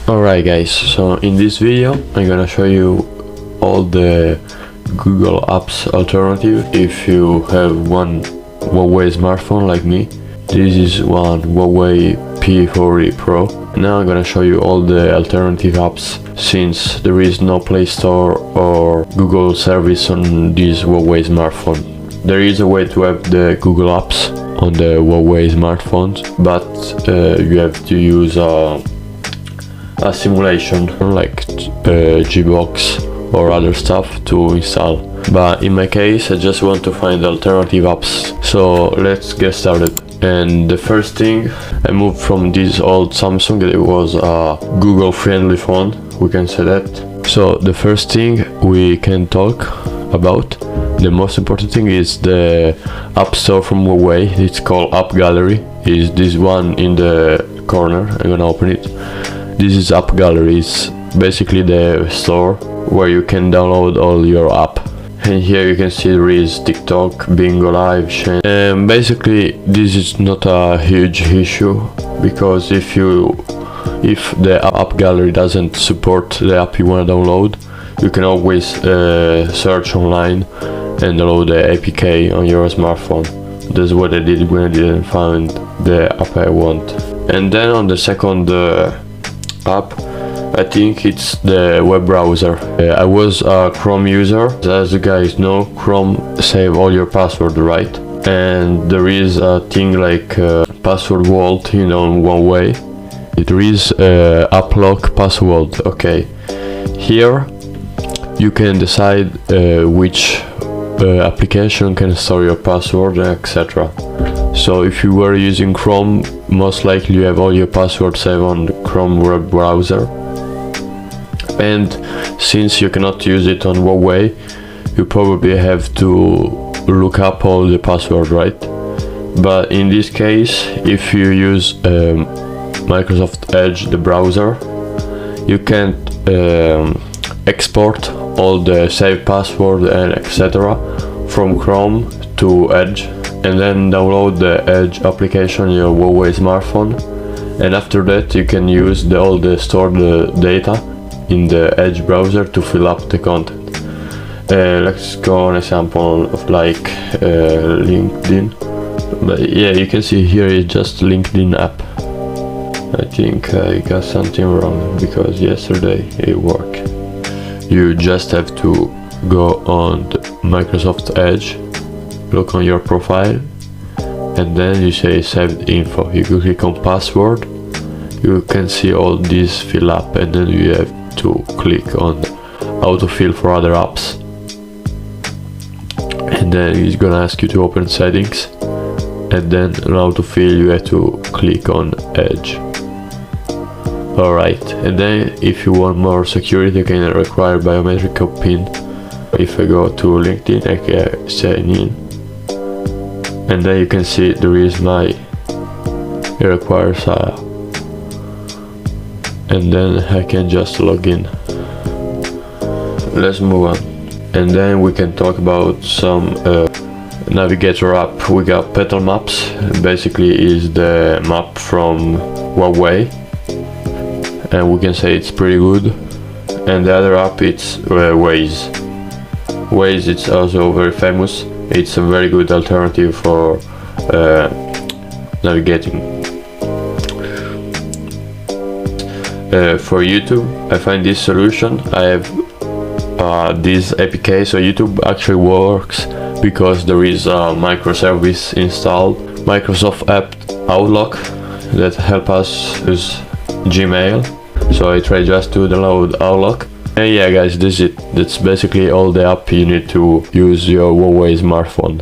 Alright guys, so in this video I'm gonna show you all the Google Apps alternative if you have one Huawei smartphone like me. This is one Huawei P40 Pro. Now I'm gonna show you all the alternative apps since there is no Play Store or Google service on this Huawei smartphone. There is a way to have the Google Apps on the Huawei smartphones, but you have to use a simulation like Gbox or other stuff to install. But in my case I just want to find alternative apps, so let's get started. And the first thing, I moved from this old Samsung. It was a Google friendly phone, we can say that. So the first thing we can talk about, the most important thing, is the App Store from Huawei. It's called App Gallery. Is this one in the corner. I'm gonna open it. This is App Gallery. It's basically the store where you can download all your app. And here you can see there is TikTok, Bingo Live, Shane. And basically this is not a huge issue, because if the App Gallery doesn't support the app you want to download, you can always search online and download the APK on your smartphone. That's what I did when I didn't find the app I want. And then on the second app, I think it's the web browser. I was a Chrome user. As you guys know, Chrome save all your password, right? And there is a thing like password vault on Huawei. There is app lock password. Okay, here you can decide which application can store your password, etc. So if you were using Chrome, most likely you have all your passwords saved on the Chrome web browser. And since you cannot use it on Huawei, you probably have to look up all the password, right? But in this case, if you use Microsoft Edge, the browser, you can export all the saved password and etc. from Chrome to Edge, and then download the Edge application on your Huawei smartphone. And after that you can use all the stored data in the Edge browser to fill up the content. Let's go on example of like LinkedIn. But yeah, you can see here is just LinkedIn app. I think I got something wrong because yesterday it worked. You just have to go on the Microsoft Edge, look on your profile, and then you say saved info. You can click on password, you can see all these fill up, and then you have to click on autofill for other apps, and then it's gonna ask you to open settings, and then on autofill you have to click on Edge. Alright, and then if you want more security you can require biometric PIN. If I go to LinkedIn I can sign in, and then you can see there is it requires and then I can just log in. Let's move on, and then we can talk about some navigator app. We got Petal Maps. Basically is the map from Huawei, and we can say it's pretty good. And the other app, it's Waze. Waze, it's also very famous. It's a very good alternative for navigating. For YouTube, I find this solution. I have this APK, so YouTube actually works because there is a microservice installed, Microsoft App Outlook, that help us use Gmail. So I try just to download Outlook. And yeah guys, this is it. That's basically all the app you need to use your Huawei smartphone.